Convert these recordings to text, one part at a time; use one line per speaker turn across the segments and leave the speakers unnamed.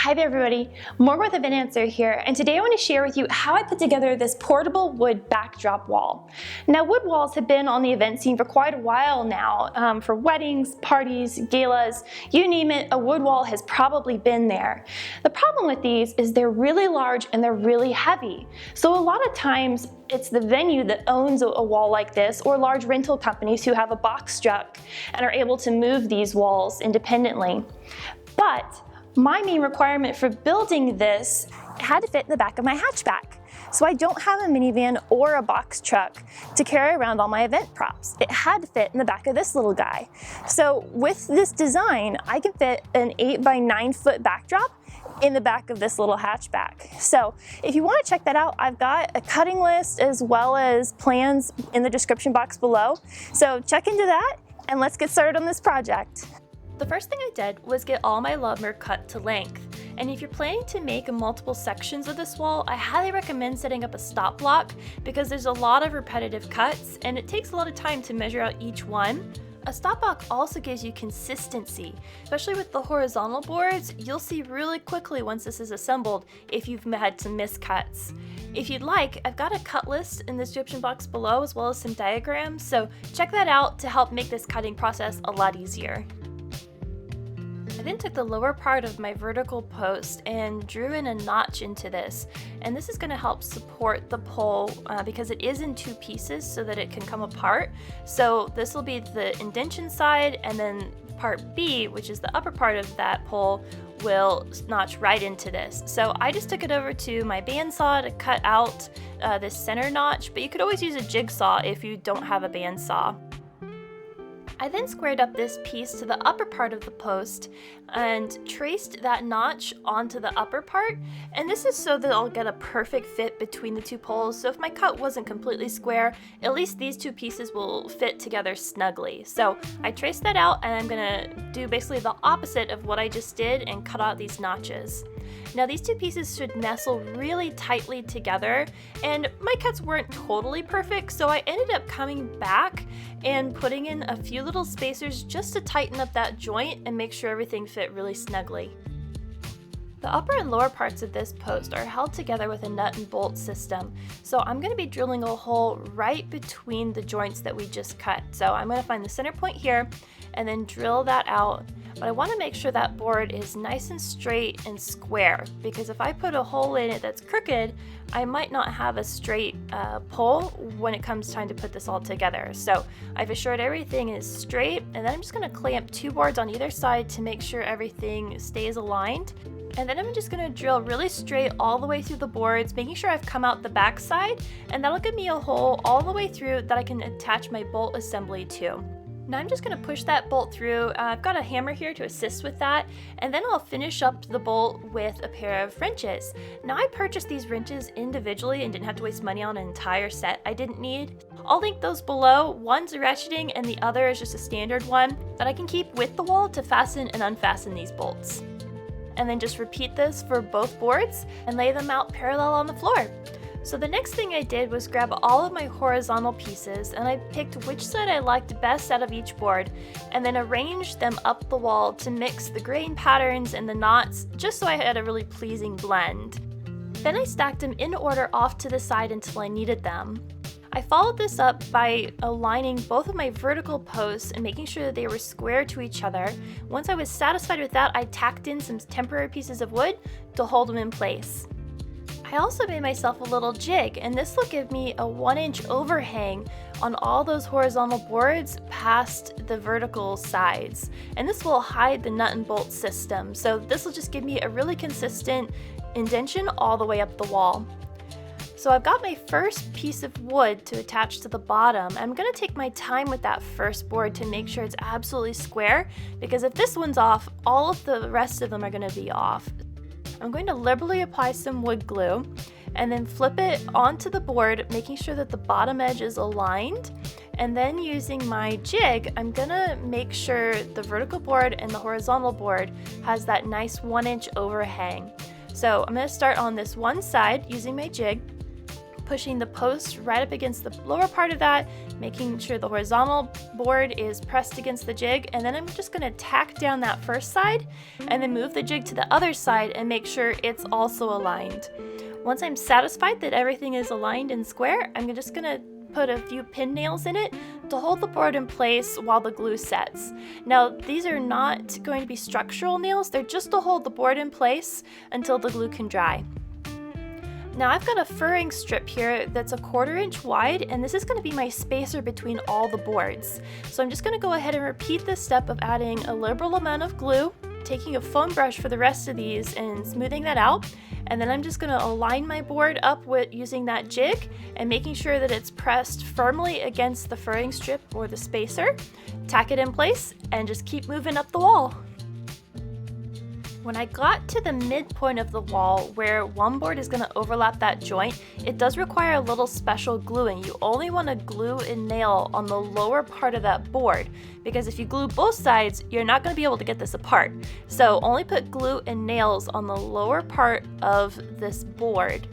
Hi there everybody, Morgan with Event Answer here, and today I want to share with you how I put together this portable wood backdrop wall. Now wood walls have been on the event scene for quite a while now, for weddings, parties, galas, you name it, a wood wall has probably been there. The problem with these is they're really large and they're really heavy, so a lot of times it's the venue that owns a wall like this, or large rental companies who have a box truck and are able to move these walls independently. But my main requirement for building this had to fit in the back of my hatchback. So I don't have a minivan or a box truck to carry around all my event props. It had to fit in the back of this little guy. So with this design, I can fit an 8 by 9 foot backdrop in the back of this little hatchback. So if you want to check that out, I've got a cutting list as well as plans in the description box below. So check into that and let's get started on this project.
The first thing I did was get all my lumber cut to length, and if you're planning to make multiple sections of this wall, I highly recommend setting up a stop block because there's a lot of repetitive cuts and it takes a lot of time to measure out each one. A stop block also gives you consistency, especially with the horizontal boards. You'll see really quickly once this is assembled if you've had some miscuts. If you'd like, I've got a cut list in the description box below as well as some diagrams, so check that out to help make this cutting process a lot easier. I then took the lower part of my vertical post and drew in a notch into this, and this is going to help support the pole because it is in two pieces so that it can come apart. So this will be the indention side, and then part B, which is the upper part of that pole, will notch right into this. So I just took it over to my bandsaw to cut out this center notch, but you could always use a jigsaw if you don't have a bandsaw. I then squared up this piece to the upper part of the post and traced that notch onto the upper part, and this is so that I'll get a perfect fit between the two poles. So if my cut wasn't completely square, at least these two pieces will fit together snugly. So I traced that out, and I'm gonna do basically the opposite of what I just did and cut out these notches. Now these two pieces should nestle really tightly together, and my cuts weren't totally perfect, so I ended up coming back and putting in a few little spacers just to tighten up that joint and make sure everything fit really snugly. The upper and lower parts of this post are held together with a nut and bolt system, so I'm going to be drilling a hole right between the joints that we just cut. So I'm going to find the center point here and then drill that out, but I want to make sure that board is nice and straight and square, because if I put a hole in it that's crooked, I might not have a straight pole when it comes time to put this all together. So I've assured everything is straight, and then I'm just going to clamp two boards on either side to make sure everything stays aligned. And then I'm just going to drill really straight all the way through the boards, making sure I've come out the back side, and that'll give me a hole all the way through that I can attach my bolt assembly to. Now I'm just going to push that bolt through. I've got a hammer here to assist with that, and then I'll finish up the bolt with a pair of wrenches. Now I purchased these wrenches individually and didn't have to waste money on an entire set I didn't need. I'll link those below. One's a ratcheting and the other is just a standard one that I can keep with the wall to fasten and unfasten these bolts. And then just repeat this for both boards and lay them out parallel on the floor. So the next thing I did was grab all of my horizontal pieces, and I picked which side I liked best out of each board, and then arranged them up the wall to mix the grain patterns and the knots, just so I had a really pleasing blend. Then I stacked them in order off to the side until I needed them. I followed this up by aligning both of my vertical posts and making sure that they were square to each other. Once I was satisfied with that, I tacked in some temporary pieces of wood to hold them in place. I also made myself a little jig, and this will give me a 1-inch overhang on all those horizontal boards past the vertical sides. And this will hide the nut and bolt system, so this will just give me a really consistent indentation all the way up the wall. So I've got my first piece of wood to attach to the bottom. I'm going to take my time with that first board to make sure it's absolutely square, because if this one's off, all of the rest of them are going to be off. I'm going to liberally apply some wood glue and then flip it onto the board, making sure that the bottom edge is aligned. And then using my jig, I'm gonna make sure the vertical board and the horizontal board has that nice 1-inch overhang. So I'm gonna start on this one side using my jig, pushing the post right up against the lower part of that, making sure the horizontal board is pressed against the jig, and then I'm just going to tack down that first side and then move the jig to the other side and make sure it's also aligned. Once I'm satisfied that everything is aligned and square, I'm just going to put a few pin nails in it to hold the board in place while the glue sets. Now, these are not going to be structural nails, they're just to hold the board in place until the glue can dry. Now I've got a furring strip here that's 1/4 inch wide, and this is going to be my spacer between all the boards. So I'm just going to go ahead and repeat this step of adding a liberal amount of glue, taking a foam brush for the rest of these and smoothing that out. And then I'm just going to align my board up with using that jig and making sure that it's pressed firmly against the furring strip or the spacer. Tack it in place and just keep moving up the wall. When I got to the midpoint of the wall where one board is going to overlap that joint, it does require a little special gluing. You only want to glue and nail on the lower part of that board, because if you glue both sides, you're not going to be able to get this apart. So only put glue and nails on the lower part of this board.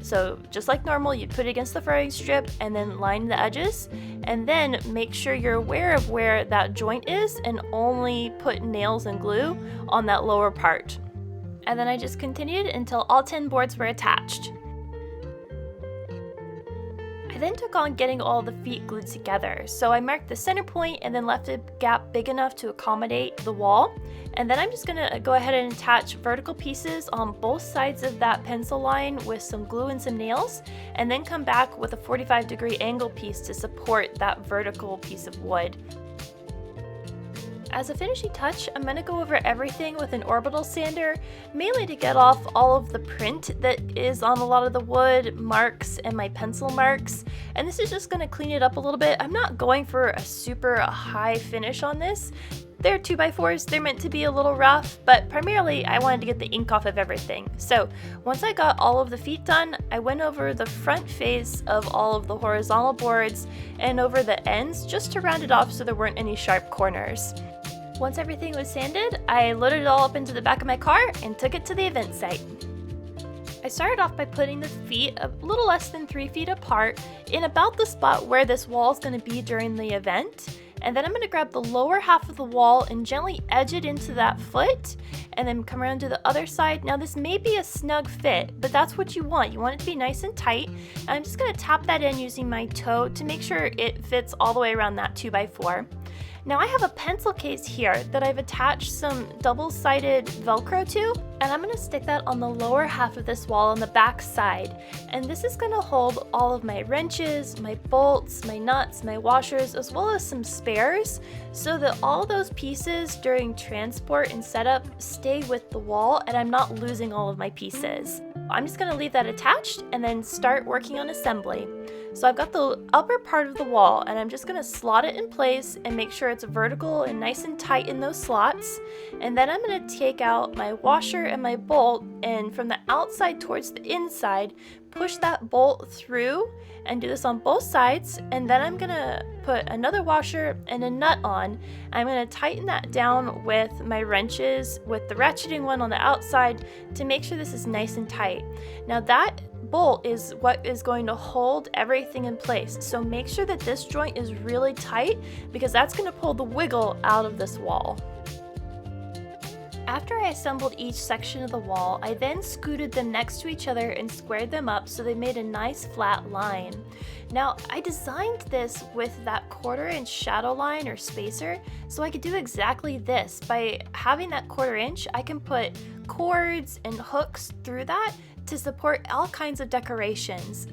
So just like normal, you'd put it against the furring strip and then line the edges, and then make sure you're aware of where that joint is and only put nails and glue on that lower part. And then I just continued until all 10 boards were attached. I then took on getting all the feet glued together. So I marked the center point and then left a gap big enough to accommodate the wall. And then I'm just gonna go ahead and attach vertical pieces on both sides of that pencil line with some glue and some nails, and then come back with a 45-degree angle piece to support that vertical piece of wood. As a finishing touch, I'm going to go over everything with an orbital sander, mainly to get off all of the print that is on a lot of the wood, marks, and my pencil marks. And this is just going to clean it up a little bit. I'm not going for a super high finish on this. They're 2x4s, they're meant to be a little rough, but primarily I wanted to get the ink off of everything. So once I got all of the feet done, I went over the front face of all of the horizontal boards and over the ends just to round it off so there weren't any sharp corners. Once everything was sanded, I loaded it all up into the back of my car and took it to the event site. I started off by putting the feet a little less than 3 feet apart in about the spot where this wall is going to be during the event. And then I'm going to grab the lower half of the wall and gently edge it into that foot, and then come around to the other side. Now this may be a snug fit, but that's what you want. You want it to be nice and tight. And I'm just going to tap that in using my toe to make sure it fits all the way around that 2x4. Now I have a pencil case here that I've attached some double-sided Velcro to, and I'm going to stick that on the lower half of this wall on the back side. And this is going to hold all of my wrenches, my bolts, my nuts, my washers, as well as some spares, so that all those pieces during transport and setup stay with the wall and I'm not losing all of my pieces. I'm just going to leave that attached and then start working on assembly. So I've got the upper part of the wall, and I'm just going to slot it in place and make sure it's vertical and nice and tight in those slots. And then I'm going to take out my washer and my bolt, and from the outside towards the inside, push that bolt through and do this on both sides. And then I'm going to put another washer and a nut on. I'm going to tighten that down with my wrenches with the ratcheting one on the outside to make sure this is nice and tight. Now that bolt is what is going to hold everything in place, so make sure that this joint is really tight, because that's going to pull the wiggle out of this wall. After I assembled each section of the wall, I then scooted them next to each other and squared them up so they made a nice flat line. Now, I designed this with that 1/4 inch shadow line or spacer, so I could do exactly this. By having that 1/4 inch, I can put cords and hooks through that to support all kinds of decorations.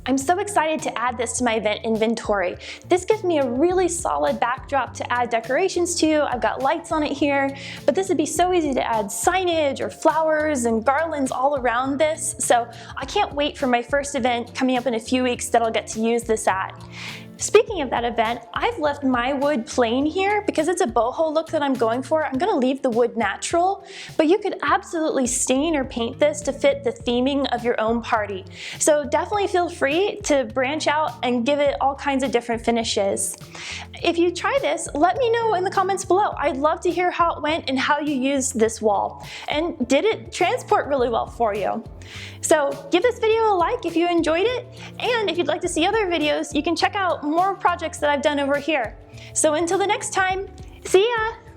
I'm so excited to add this to my event inventory. This gives me a really solid backdrop to add decorations to. I've got lights on it here, but this would be so easy to add signage or flowers and garlands all around this. So I can't wait for my first event coming up in a few weeks that I'll get to use this at. Speaking of that event, I've left my wood plain here because it's a boho look that I'm going for. I'm gonna leave the wood natural, but you could absolutely stain or paint this to fit the theming of your own party. So definitely feel free to branch out and give it all kinds of different finishes. If you try this, let me know in the comments below. I'd love to hear how it went and how you used this wall. And did it transport really well for you? So give this video a like if you enjoyed it, and if you'd like to see other videos, you can check out more projects that I've done over here. So until the next time, see ya!